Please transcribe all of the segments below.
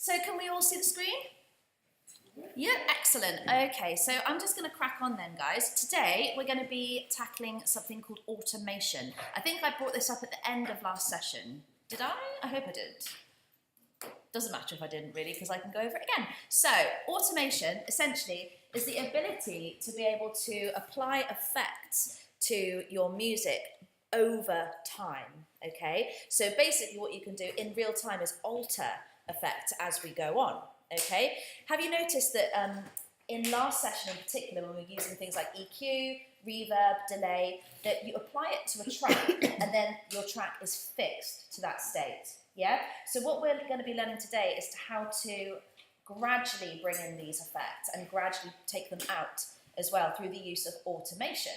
So can we all see the screen? Yeah, excellent. Okay, so I'm just going to crack on then, guys. Today we're going to be tackling something called automation. I think I brought this up at the end of last session. Did I? I hope I did. Doesn't matter if I didn't really, because I can go over it again. So, automation essentially is the ability to be able to apply effects to your music over time, okay? So basically what you can do in real time is alter effects as we go on, okay? Have you noticed that in last session in particular, when we were using things like EQ, reverb, delay, that you apply it to a track and then your track is fixed to that state, yeah? So what we're going to be learning today is how to gradually bring in these effects and gradually take them out as well through the use of automation.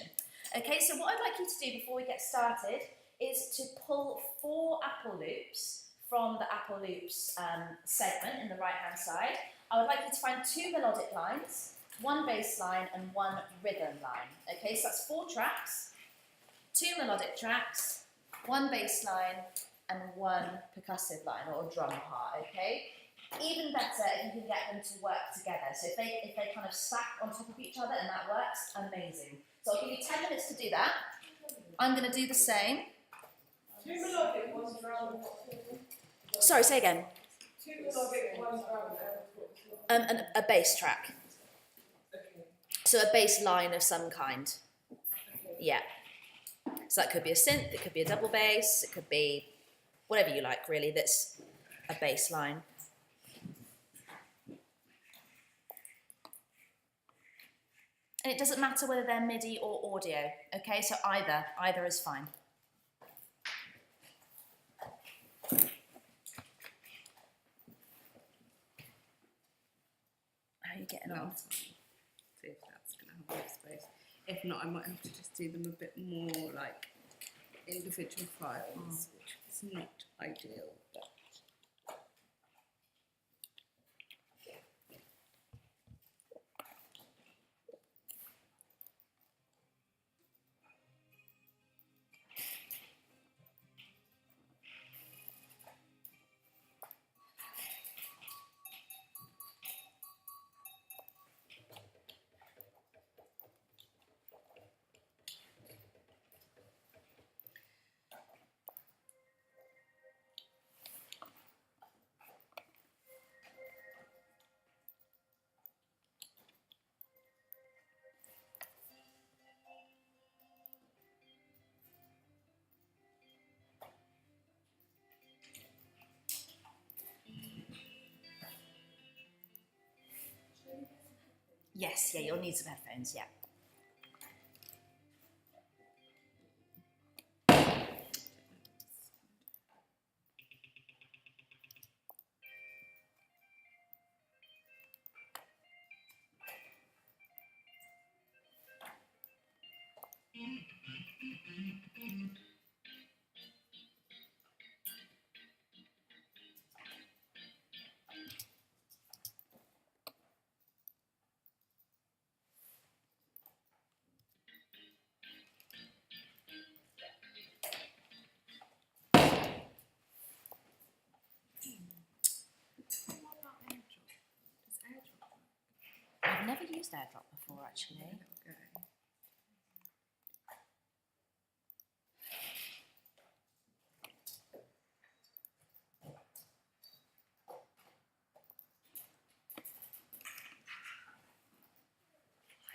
Okay, so what I'd like you to do before we get started is to pull 4 Apple loops from the Apple loops segment in the right-hand side. I would like you to find 2 melodic lines, 1 bass line and 1 rhythm line. Okay, so that's 4 tracks, 2 melodic tracks, 1 bass line and 1 percussive line or drum part, okay? Even better if you can get them to work together. So if they kind of stack on top of each other and that works, amazing. So I'll give you 10 minutes to do that. I'm going to do the same. 2 melodic, 1 drum. Sorry, say again. 2 melodic, 1 drum. And a bass track. Okay. So a bass line of some kind. Okay. Yeah. So that could be a synth, it could be a double bass, it could be whatever you like really that's a bass line. And it doesn't matter whether they're MIDI or audio, okay? So either is fine. How are you getting on? See if that's going to have enough space. If not, I might have to just do them a bit more like individual files, which is not ideal. But Yes, yeah, you'll need some headphones, yeah. I've never used AirDrop before, actually.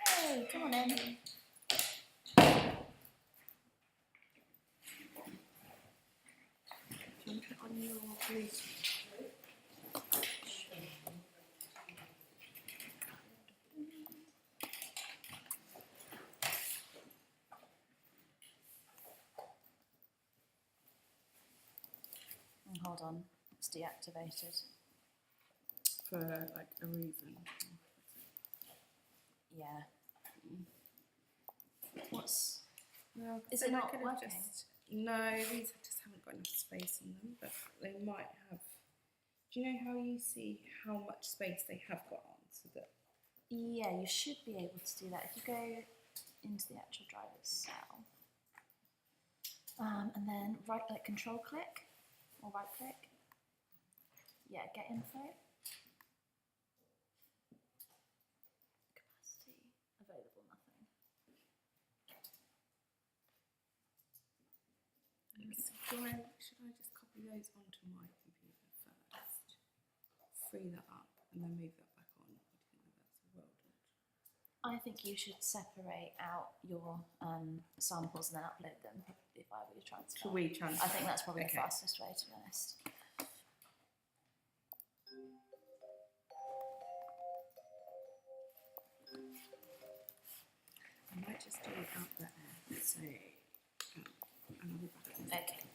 Hey, come on in. do you want to put on your Bluetooth? Hold on, it's deactivated. For like a reason. Yeah. Well, Is so it they not could have working? No, these just haven't got enough space on them, but they might have. Do you know how you see how much space they have got on? So that Yeah, you should be able to do that if you go into the actual driver itself. And then control click or right click. Yeah, get info. Should I just copy those onto my computer first? Free that up and then move that back on. I think that's well done. I think you should separate out your samples and then upload them if I were your transfer. Shall we transfer? I think that's probably Okay. the fastest way, to be honest. I might just do it out there. So, and I'll be back in a second.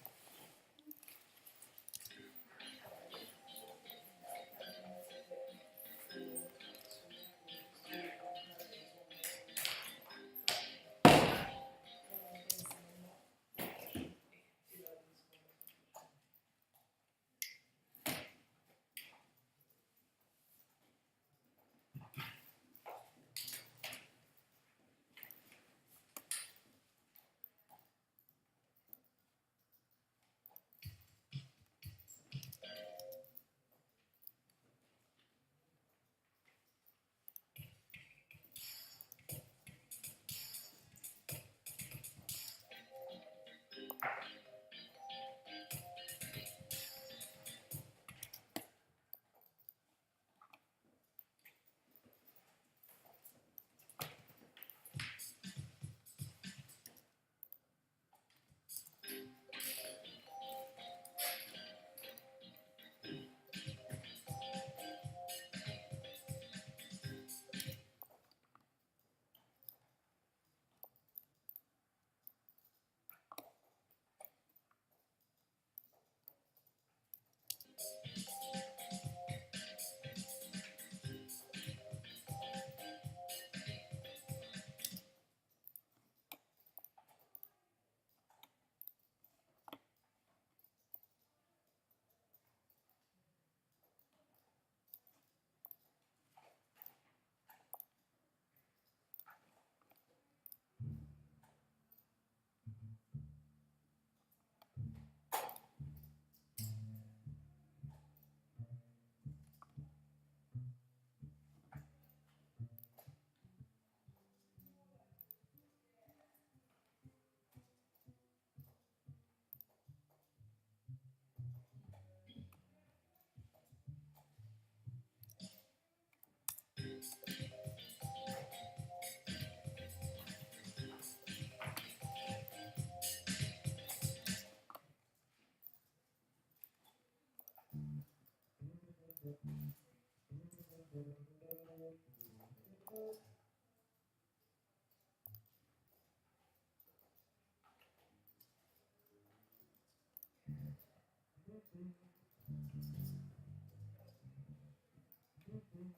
Okay.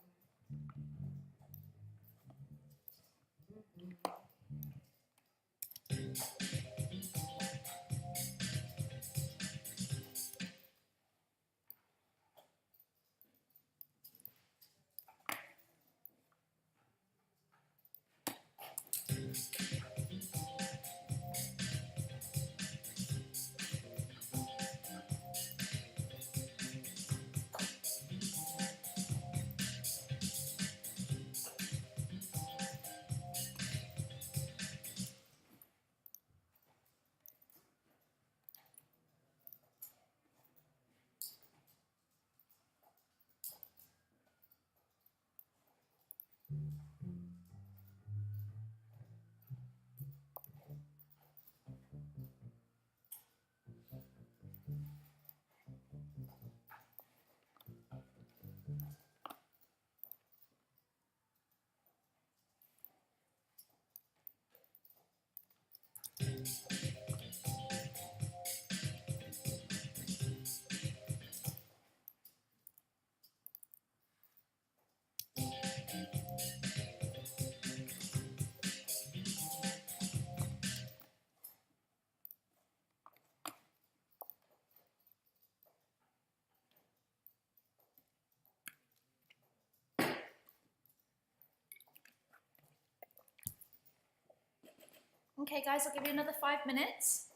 Okay, guys, I'll give you another 5 minutes.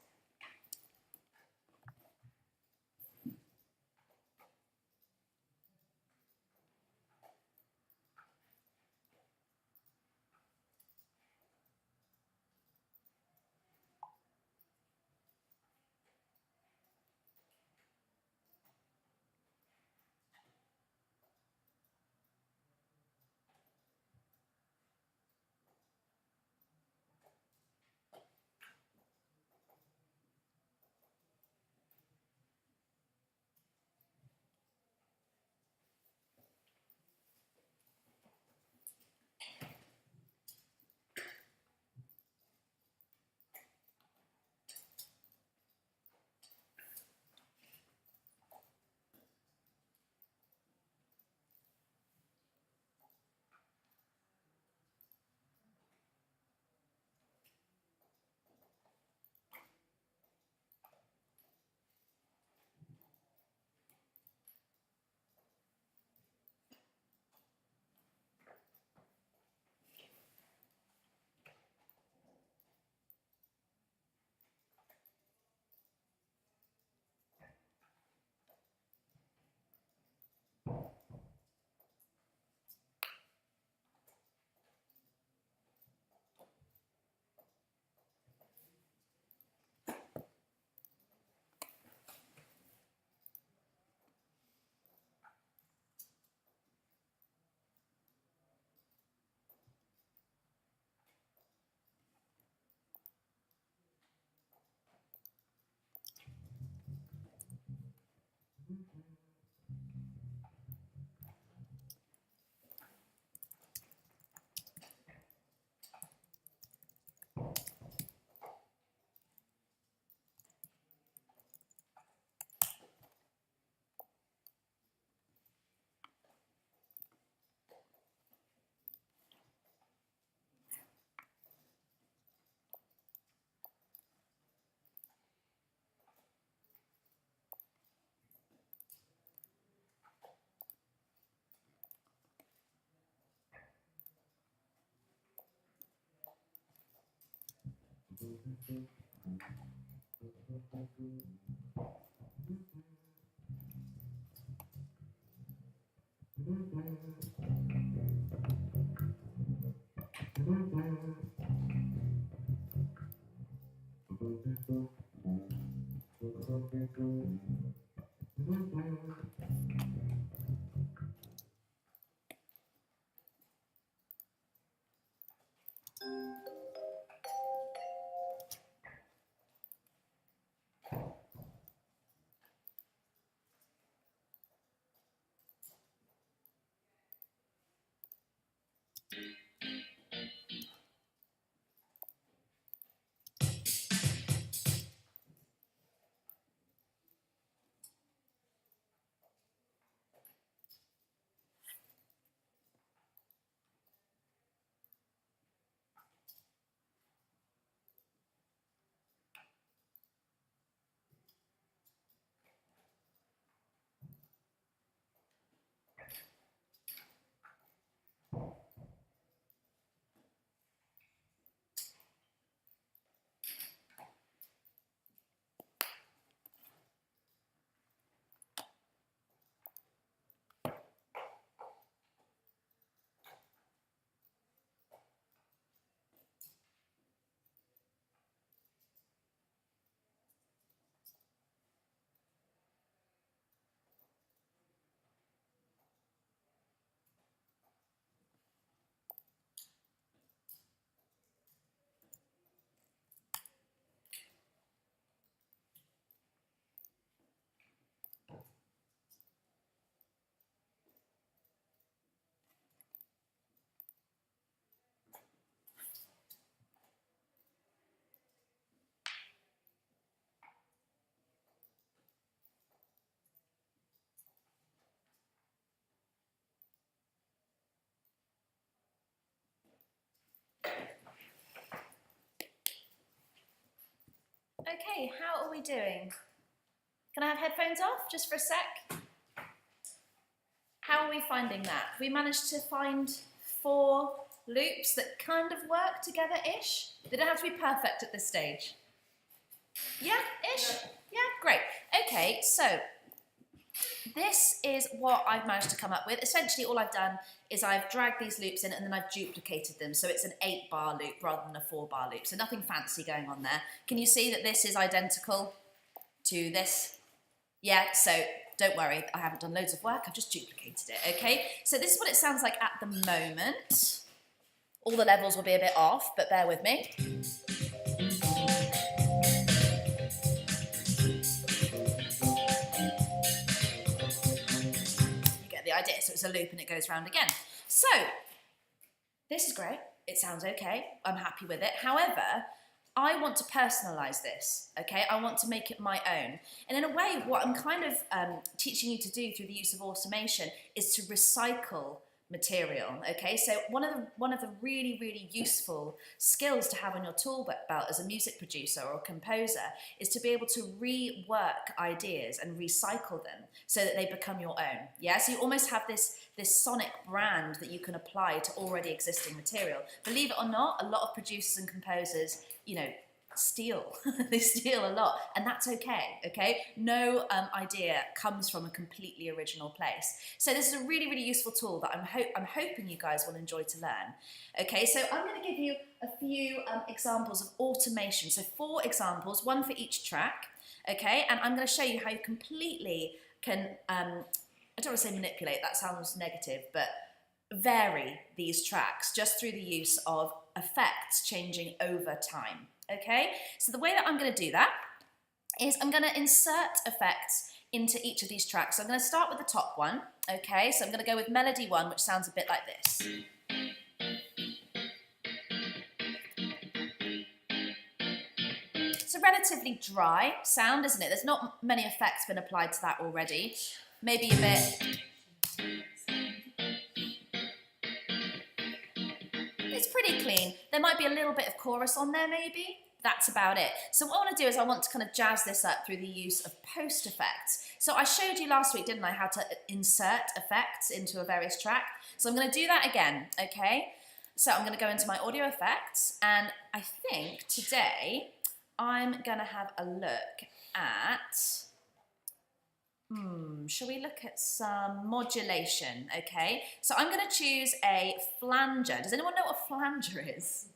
Okay, how are we doing? Can I have headphones off just for a sec? How are we finding that? We managed to find 4 loops that kind of work together-ish. They don't have to be perfect at this stage. Yeah, ish? Yeah, great. Okay, so this is what I've managed to come up with. Essentially, all I've done is I've dragged these loops in and then I've duplicated them. So it's an 8-bar loop rather than a 4-bar loop. So nothing fancy going on there. Can you see that this is identical to this? Yeah, so don't worry, I haven't done loads of work, I've just duplicated it, okay? So this is what it sounds like at the moment. All the levels will be a bit off, but bear with me. You get the idea, so it's a loop and it goes round again. So, this is great, it sounds okay, I'm happy with it. However, I want to personalise this, okay? I want to make it my own. And in a way, what I'm kind of teaching you to do through the use of automation is to recycle material, okay? So one of the really, really useful skills to have on your tool belt as a music producer or a composer is to be able to rework ideas and recycle them so that they become your own, yeah? So you almost have this sonic brand that you can apply to already existing material. Believe it or not, a lot of producers and composers, you know, steal. They steal a lot, and that's okay, okay? No idea comes from a completely original place. So this is a really, really useful tool that I'm hoping you guys will enjoy to learn. Okay, so I'm going to give you a few examples of automation. So 4 examples, 1 for each track, okay? And I'm going to show you how you completely can, I don't want to say manipulate, that sounds negative, but vary these tracks just through the use of effects changing over time. Okay, so the way that I'm going to do that is I'm going to insert effects into each of these tracks. So I'm going to start with the top one, okay? So I'm going to go with melody 1, which sounds a bit like this. It's a relatively dry sound, isn't it? There's not many effects been applied to that already. Maybe a bit... It's pretty clean. There might be a little bit of chorus on there maybe. That's about it. So what I want to do is I want to kind of jazz this up through the use of post effects. So I showed you last week, didn't I, how to insert effects into a various track. So I'm going to do that again, okay? So I'm going to go into my audio effects, and I think today I'm gonna have a look at, shall we look at some modulation, okay? So I'm gonna choose a flanger. Does anyone know what a flanger is?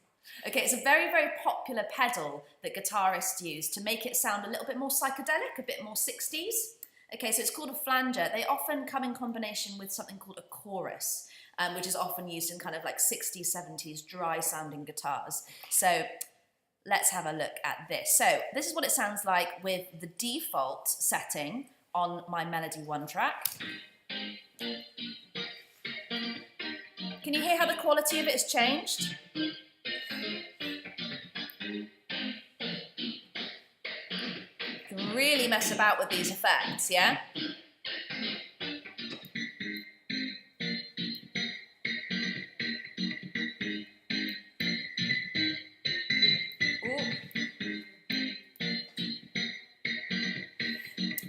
Okay, it's a very, very popular pedal that guitarists use to make it sound a little bit more psychedelic, a bit more 60s. Okay, so it's called a flanger. They often come in combination with something called a chorus, which is often used in kind of like 60s, 70s dry sounding guitars. So let's have a look at this. So this is what it sounds like with the default setting on my Melody 1 track. Can you hear how the quality of it has changed? You can really mess about with these effects, yeah?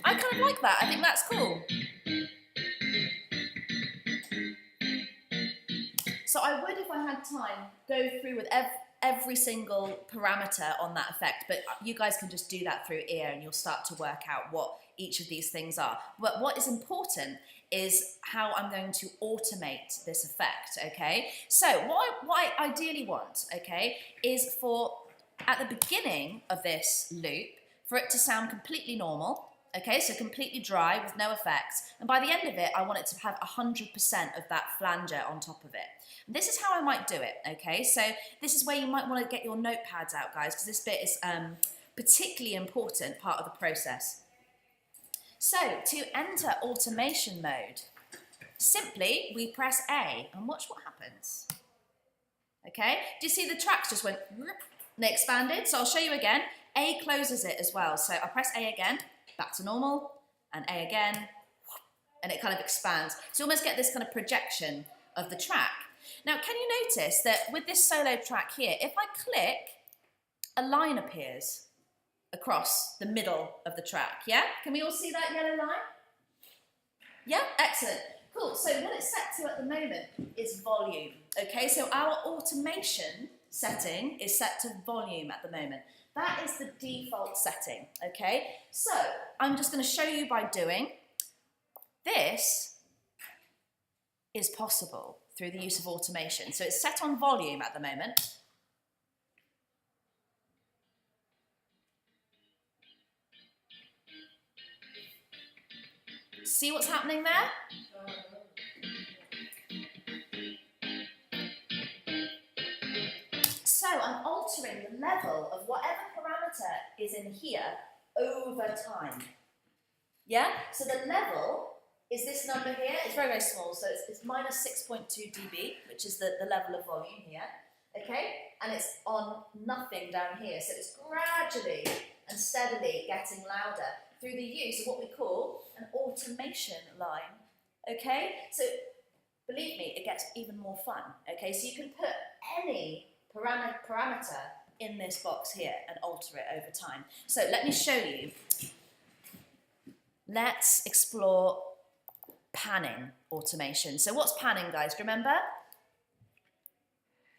I kind of like that. I think that's cool. So I would, if I had time, go through with every single parameter on that effect, but you guys can just do that through ear and you'll start to work out what each of these things are. But what is important is how I'm going to automate this effect, okay? So what I ideally want, okay, is for, at the beginning of this loop, for it to sound completely normal, okay, so completely dry with no effects, and by the end of it, I want it to have 100% of that flanger on top of it. And this is how I might do it, okay? So this is where you might want to get your notepads out, guys, because this bit is particularly important part of the process. So to enter automation mode, simply we press A and watch what happens. Okay, do you see the tracks just went and they expanded? So I'll show you again. A closes it as well. So I press A again, back to normal, and A again, and it kind of expands. So you almost get this kind of projection of the track. Now, can you notice that with this solo track here, if I click, a line appears across the middle of the track, yeah? Can we all see that yellow line? Yeah, excellent. Cool, so what it's set to at the moment is volume, okay? So our automation setting is set to volume at the moment. That is the default setting, okay? So I'm just gonna show you by doing. This is possible through the use of automation. So it's set on volume at the moment. See what's happening there? So I'm altering the level of whatever parameter is in here over time. Yeah? So the level is this number here. It's very, very small. So it's minus 6.2 dB, which is the level of volume here. Okay? And it's on nothing down here. So it's gradually and steadily getting louder through the use of what we call an automation line. Okay? So believe me, it gets even more fun. Okay? So you can put any parameter in this box here and alter it over time. So let me show you. Let's explore panning automation. So what's panning, guys? Do you remember?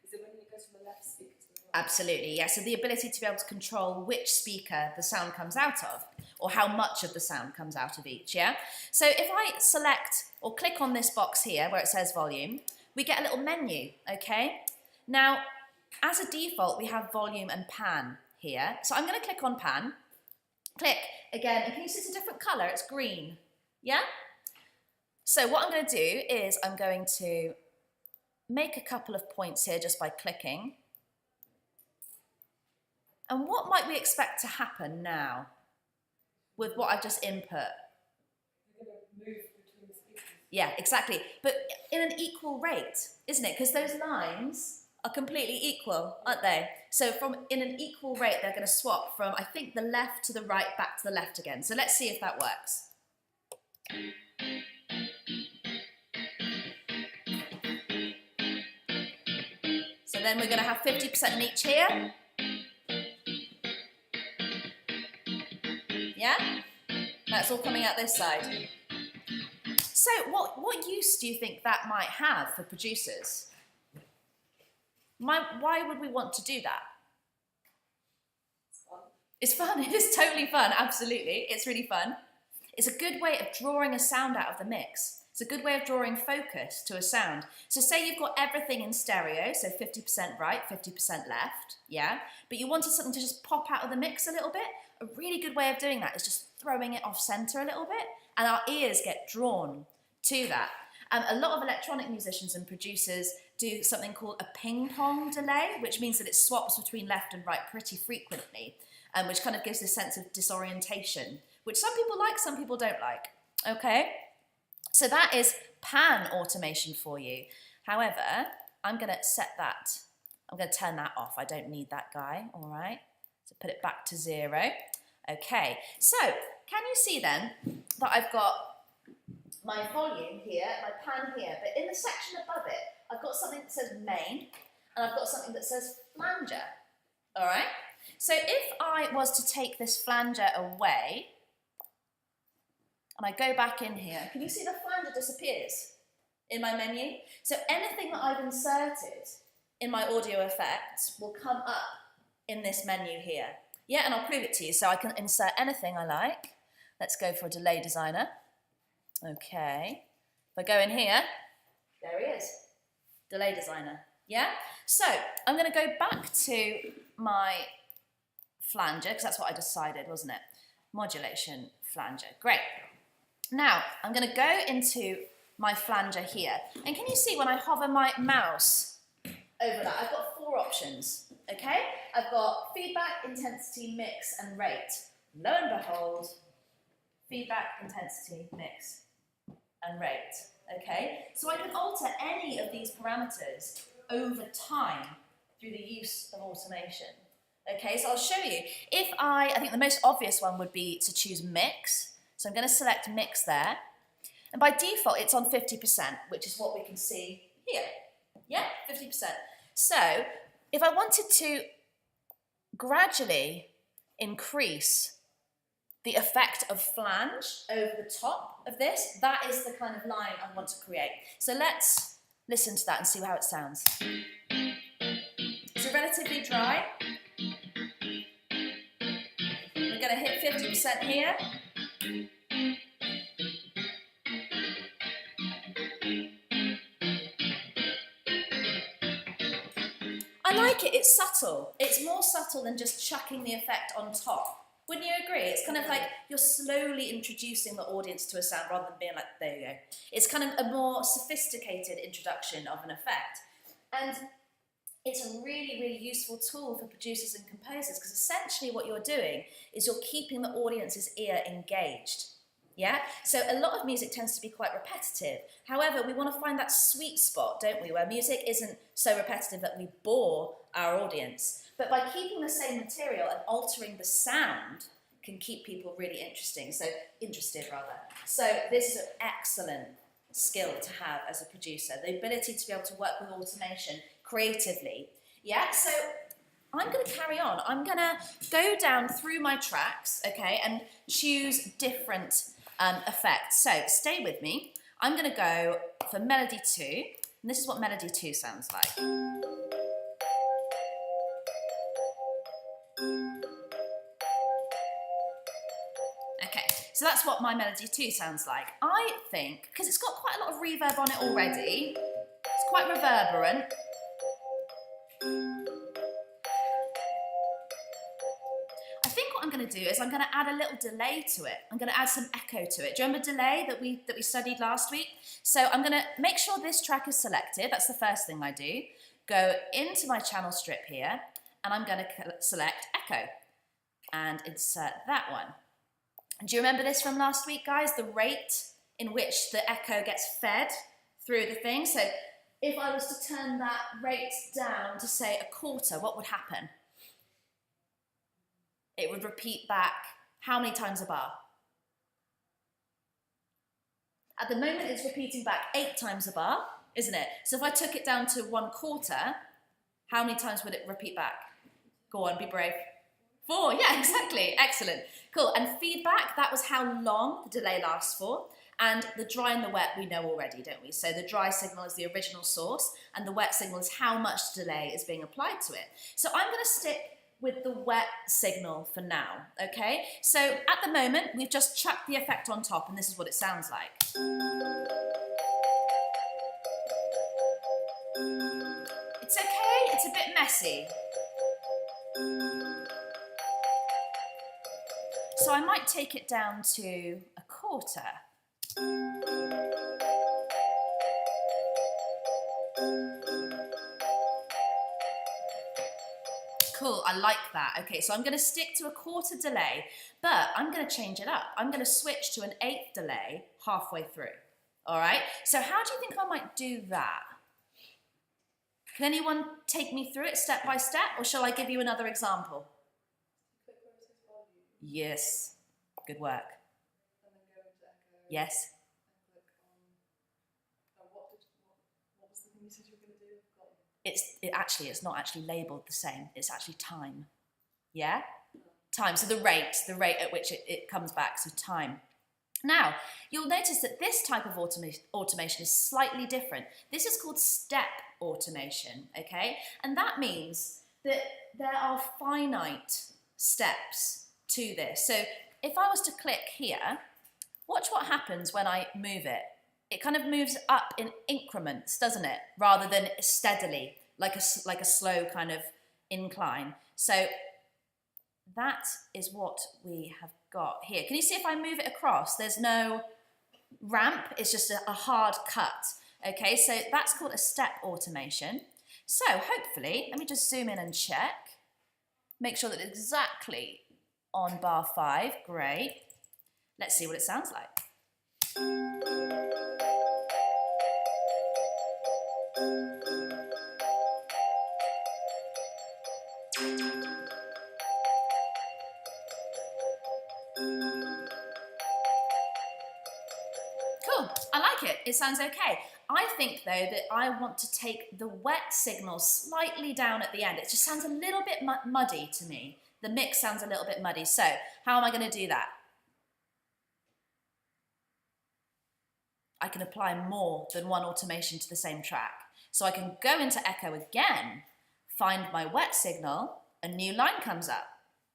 Is it when it goes from the left speaker to the right? Absolutely, yeah. So the ability to be able to control which speaker the sound comes out of, or how much of the sound comes out of each, yeah? So if I select or click on this box here where it says volume, we get a little menu, okay? Now, as a default, we have volume and pan here. So I'm going to click on pan. Click again, and can you see it's a different colour? It's green, yeah? So what I'm going to do is I'm going to make a couple of points here just by clicking. And what might we expect to happen now with what I've just input? You're going to move between the speakers. Yeah, exactly. But in an equal rate, isn't it? Because those lines are completely equal, aren't they? So in an equal rate, they're going to swap from, I think, the left to the right, back to the left again. So let's see if that works. So then we're going to have 50% in each here. Yeah? That's all coming out this side. So what use do you think that might have for producers? Why would we want to do that? It's fun. It is totally fun. Absolutely. It's really fun. It's a good way of drawing a sound out of the mix. It's a good way of drawing focus to a sound. So say you've got everything in stereo, so 50% right, 50% left, yeah? But you wanted something to just pop out of the mix a little bit. A really good way of doing that is just throwing it off center a little bit, and our ears get drawn to that. A lot of electronic musicians and producers do something called a ping pong delay, which means that it swaps between left and right pretty frequently, which kind of gives this sense of disorientation, which some people like, some people don't like, okay? So that is pan automation for you. However, I'm going to turn that off. I don't need that guy, all right? So put it back to 0. Okay, so can you see then that I've got my volume here, my pan here, but in the section above it, I've got something that says main, and I've got something that says flanger, all right? So if I was to take this flanger away, and I go back in here, can you see the flanger disappears in my menu? So anything that I've inserted in my audio effects will come up in this menu here. Yeah, and I'll prove it to you. So I can insert anything I like. Let's go for a delay designer. Okay. If I go in here, there he is, delay designer. Yeah? So I'm going to go back to my flanger, because that's what I decided, wasn't it? Modulation flanger. Great. Now, I'm going to go into my flanger here. And can you see when I hover my mouse over that, I've got 4 options, okay? I've got feedback, intensity, mix, and rate. Lo and behold, feedback, intensity, mix, and rate, okay? So I can alter any of these parameters over time through the use of automation. Okay, so I'll show you. I think the most obvious one would be to choose mix. So I'm going to select mix there. And by default, it's on 50%, which is what we can see here. Yeah, 50%. So if I wanted to gradually increase the effect of flange over the top of this, that is the kind of line I want to create. So let's listen to that and see how it sounds. So relatively dry. We're going to hit 50% here. I like it, it's subtle. It's more subtle than just chucking the effect on top. Wouldn't you agree? It's kind of like you're slowly introducing the audience to a sound rather than being like, there you go. It's kind of a more sophisticated introduction of an effect. And it's a really, really useful tool for producers and composers, because essentially what you're doing is you're keeping the audience's ear engaged. Yeah? So a lot of music tends to be quite repetitive. However, we want to find that sweet spot, don't we, where music isn't so repetitive that we bore our audience. But by keeping the same material and altering the sound can keep people really interested. So this is an excellent skill to have as a producer, the ability to be able to work with automation creatively. Yeah, so I'm going to carry on. I'm going to go down through my tracks, okay, and choose different effects. So stay with me. I'm going to go for melody 2, and this is what melody 2 sounds like. Okay, so that's what my melody 2 sounds like. I think, because it's got quite a lot of reverb on it already, it's quite reverberant. I think what I'm going to do is I'm going to add a little delay to it. I'm going to add some echo to it. Do you remember delay that we studied last week? So I'm going to make sure this track is selected. That's the first thing I do. Go into my channel strip here, and I'm going to select echo and insert that one. Do you remember this from last week, guys? The rate in which the echo gets fed through the thing. So if I was to turn that rate down to, say, 1/4, what would happen? It would repeat back how many times a bar? At the moment, it's repeating back 8 times a bar, isn't it? So if I took it down to 1/4, how many times would it repeat back? Go on, be brave. 4, yeah, exactly, excellent. Cool, and feedback, that was how long the delay lasts for. And the dry and the wet we know already, don't we? So the dry signal is the original source, and the wet signal is how much delay is being applied to it. So I'm going to stick with the wet signal for now, okay? So at the moment, we've just chucked the effect on top, and this is what it sounds like. It's okay, it's a bit messy. So I might take it down to a quarter. Cool, I like that. Okay, so I'm going to stick to a quarter delay, but I'm going to change it up. I'm going to switch to an 1/8 delay halfway through. All right, so how do you think I might do that? Can anyone take me through it step by step, or shall I give you another example? Click where it says volume. Yes, good work. And then go into echo. Yes. And click on. What was the thing you said you were going to do? I've forgotten. It's not actually labelled the same. It's actually time. Yeah? Time. So the rate at which it comes back, so time. Now, you'll notice that this type of automation is slightly different. This is called step automation, okay? And that means that there are finite steps to this. So if I was to click here, watch what happens when I move it. It kind of moves up in increments, doesn't it? Rather than steadily, like a slow kind of incline. So that is what we have got here. Can you see if I move it across, there's no ramp, it's just a hard cut. Okay, so that's called a step automation. So hopefully, let me just zoom in and check. Make sure that it's exactly on bar 5, great. Let's see what it sounds like. Cool, I like it. It sounds okay. I think though that I want to take the wet signal slightly down at the end. It just sounds a little bit muddy to me. The mix sounds a little bit muddy. So how am I going to do that? I can apply more than one automation to the same track. So I can go into echo again, find my wet signal, a new line comes up.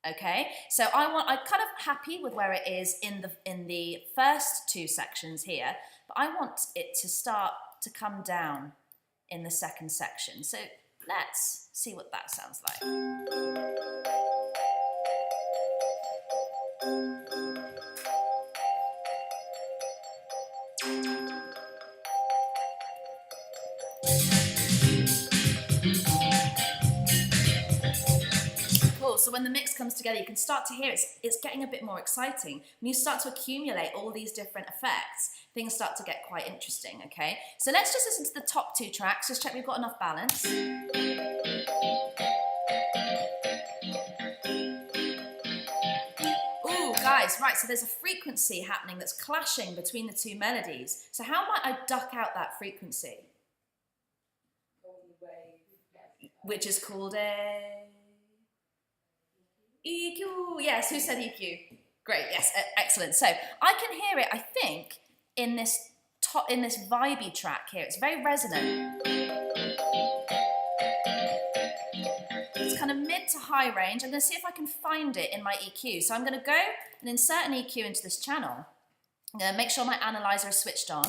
Okay, so I'm kind of happy with where it is in the first 2 sections here, but I want it to start to come down in the second section. So let's see what that sounds like. So when the mix comes together, you can start to hear it's getting a bit more exciting. When you start to accumulate all these different effects, things start to get quite interesting, okay? So let's just listen to the top 2 tracks, just check we've got enough balance. Ooh, guys, right, so there's a frequency happening that's clashing between the 2 melodies. So how might I duck out that frequency? Which is called a... EQ, yes, who said EQ? Great, yes, excellent. So I can hear it, I think, in this vibey track here. It's very resonant. It's kind of mid to high range. I'm going to see if I can find it in my EQ. So I'm going to go and insert an EQ into this channel. I'm going to make sure my analyzer is switched on.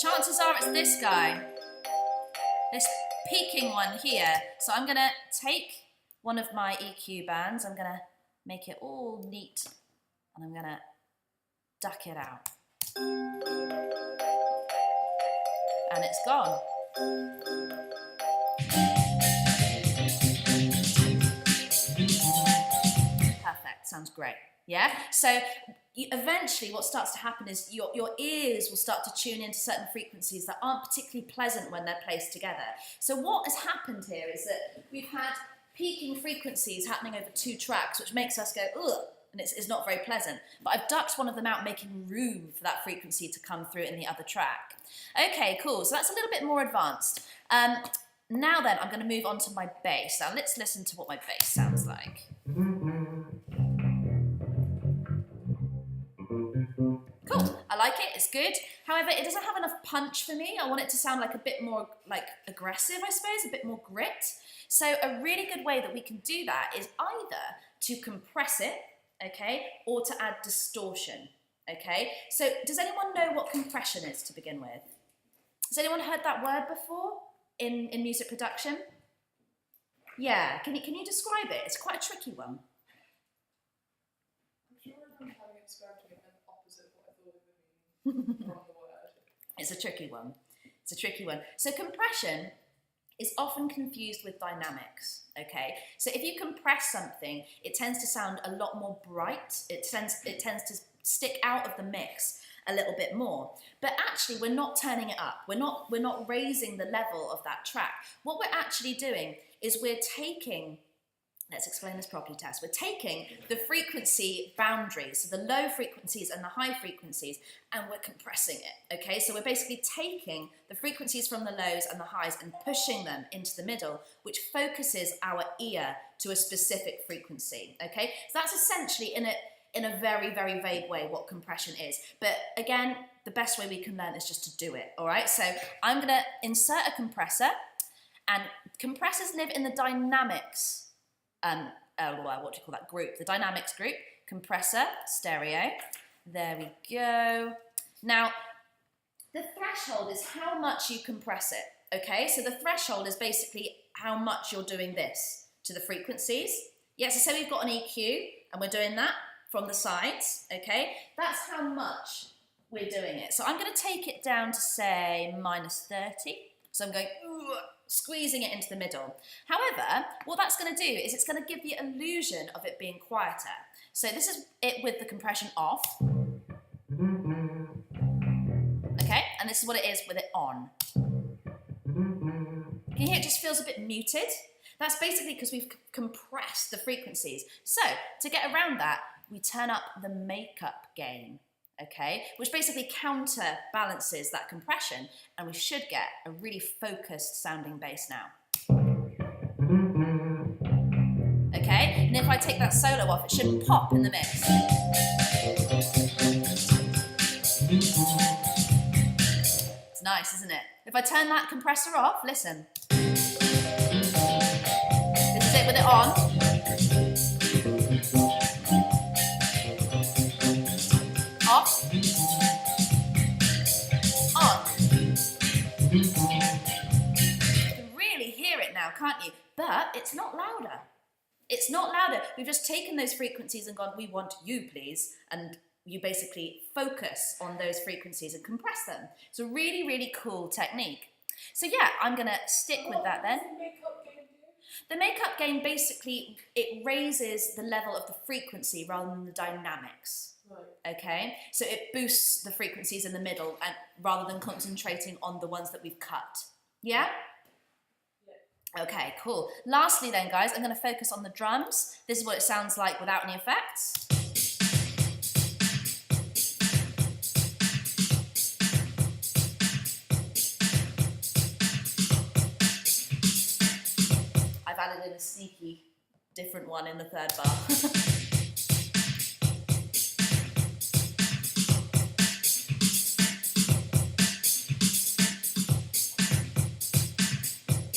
Chances are it's this guy. This peaking one here. So I'm going to take one of my EQ bands, I'm going to make it all neat, and I'm going to duck it out. And it's gone. Perfect, sounds great. Yeah, so eventually what starts to happen is your ears will start to tune into certain frequencies that aren't particularly pleasant when they're placed together. So what has happened here is that we've had peaking frequencies happening over 2 tracks, which makes us go, ugh, and it's not very pleasant. But I've ducked one of them out, making room for that frequency to come through in the other track. Okay, cool, so that's a little bit more advanced. Now then, I'm going to move on to my bass. Now let's listen to what my bass sounds like. Cool, I like like it, it's good. However, it doesn't have enough punch for me. I want it to sound like a bit more like aggressive, I suppose, a bit more grit. So a really good way that we can do that is either to compress it, okay, or to add distortion, okay? So does anyone know what compression is to begin with? Has anyone heard that word before in music production? Yeah, can you describe it? It's quite a tricky one. I'm sure I'm having it described to me and opposite of what I thought it would mean from the word. It's a tricky one. It's a tricky one. So compression is often confused with dynamics, okay? So if you compress something, it tends to sound a lot more bright. It tends to stick out of the mix a little bit more. But actually, we're not turning it up. We're not raising the level of that track. What we're actually doing is we're taking, let's explain this properly, Tess. We're taking the frequency boundaries, so the low frequencies and the high frequencies, and we're compressing it, okay? So we're basically taking the frequencies from the lows and the highs and pushing them into the middle, which focuses our ear to a specific frequency, okay? So that's essentially, in a very, very vague way, what compression is. But again, the best way we can learn is just to do it, all right? So I'm gonna insert a compressor, and compressors live in the dynamics, what do you call that group? The dynamics group, compressor, stereo. There we go. Now, the threshold is how much you compress it, okay? So the threshold is basically how much you're doing this to the frequencies. Yeah, so say we've got an EQ, and we're doing that from the sides, okay? That's how much we're doing it. So I'm gonna take it down to say -30. So I'm going, squeezing it into the middle. However, what that's gonna do is it's gonna give the illusion of it being quieter. So this is it with the compression off. Okay, and this is what it is with it on. Can you hear it just feels a bit muted? That's basically because we've compressed the frequencies. So to get around that, we turn up the makeup gain, okay? Which basically counterbalances that compression, and we should get a really focused sounding bass now. Okay, and if I take that solo off, it should pop in the mix. It's nice, isn't it? If I turn that compressor off, listen. This is it with it on. Off. On. You can really hear it now, can't you? But it's not louder. It's not louder. We've just taken those frequencies and gone, we want you, please. And you basically focus on those frequencies and compress them. It's a really, really cool technique. So yeah, I'm gonna stick with that then. What does the makeup gain do? The makeup gain basically, it raises the level of the frequency rather than the dynamics. Right. Okay, so it boosts the frequencies in the middle and rather than concentrating on the ones that we've cut. Yeah? Yeah. Okay, cool. Lastly then, guys, I'm going to focus on the drums. This is what it sounds like without any effects. I've added in a sneaky different one in the third bar.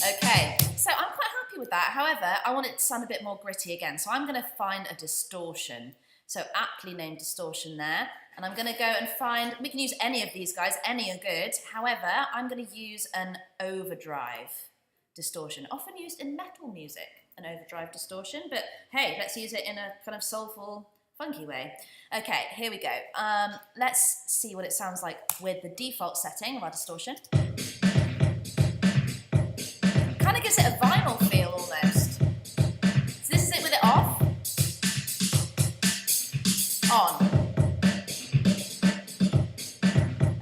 Okay, so I'm quite happy with that. However, I want it to sound a bit more gritty again. So I'm going to find a distortion. So aptly named distortion there. And I'm going to go and find, we can use any of these guys, any are good. However, I'm going to use an overdrive distortion, often used in metal music, an overdrive distortion. But hey, let's use it in a kind of soulful, funky way. Okay, here we go. Let's see what it sounds like with the default setting of our distortion. Kind of gives it a vinyl feel almost. So this is it with it off. On.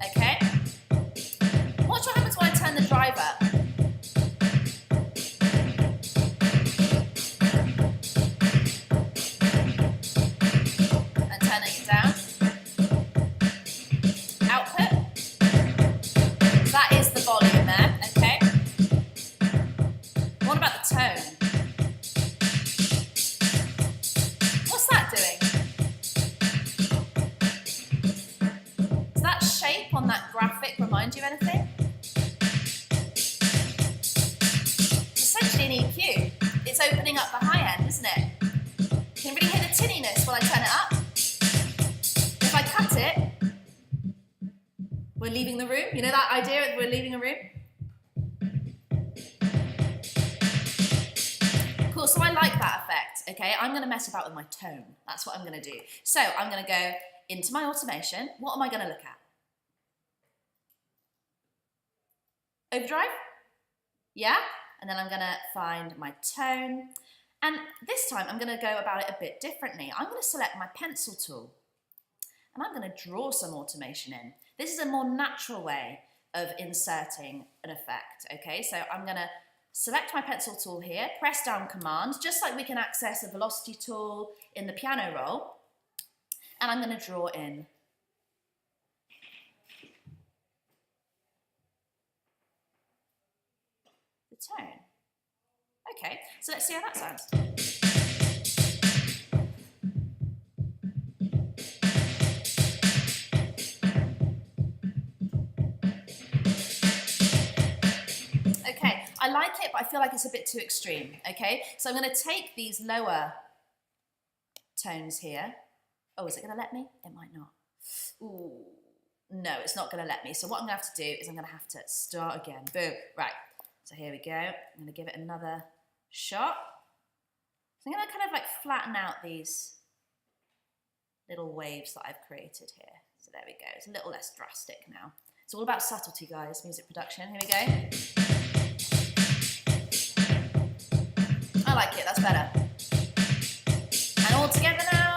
Okay. Watch what happens when I turn the drive up. And turning it down. Output. That is the volume there, okay? What about graphic remind you of anything? It's essentially an EQ. It's opening up the high end, isn't it? You can really hear the tinniness while I turn it up. If I cut it, we're leaving the room. You know that idea of we're leaving a room? Cool, so I like that effect, okay? I'm gonna mess about with my tone. That's what I'm gonna do. So I'm gonna go into my automation. What am I gonna look at? Overdrive? Yeah? And then I'm gonna find my tone. And this time I'm gonna go about it a bit differently. I'm gonna select my pencil tool and I'm gonna draw some automation in. This is a more natural way of inserting an effect, okay? So I'm gonna select my pencil tool here, press down Command, just like we can access a velocity tool in the piano roll, and I'm gonna draw in the tone. Okay, so let's see how that sounds. Okay, I like it, but I feel like it's a bit too extreme, okay? So I'm gonna take these lower tones here. Oh, is it gonna let me? It might not. Ooh, no, it's not gonna let me. So what I'm gonna have to do is I'm gonna have to start again. Boom, right. So here we go. I'm gonna give it another shot. So I'm gonna kind of like flatten out these little waves that I've created here. So there we go. It's a little less drastic now. It's all about subtlety, guys, music production. Here we go. I like it, that's better. And all together now.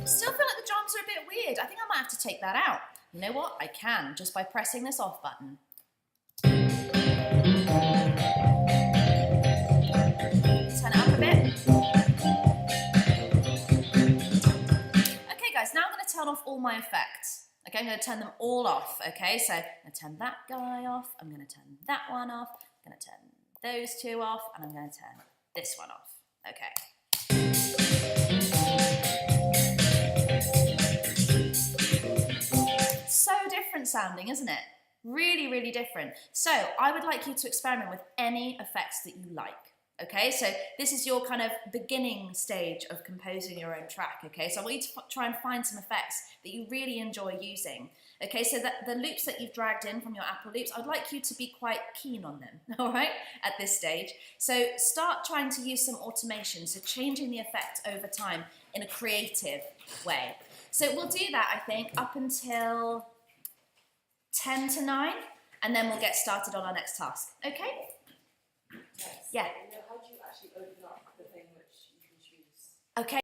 Still feel like the drums are a bit weird. I think I might have to take that out. You know what? I can, just by pressing this off button. Turn it up a bit. Okay guys, now I'm going to turn off all my effects. Okay, I'm going to turn them all off. Okay, so I'm going to turn that guy off. I'm going to turn that one off. I'm going to turn those two off. And I'm going to turn this one off. Okay. So different sounding, isn't it? Really, really different. So I would like you to experiment with any effects that you like. Okay, so this is your kind of beginning stage of composing your own track, okay? So I want you to try and find some effects that you really enjoy using. Okay, so that the loops that you've dragged in from your Apple loops, I'd like you to be quite keen on them, all right, at this stage. So start trying to use some automation, so changing the effect over time in a creative way. So we'll do that, I think, up until 10 to 9, and then we'll get started on our next task, okay? Yes. Yeah. How do you actually open up the thing which you can choose? Okay.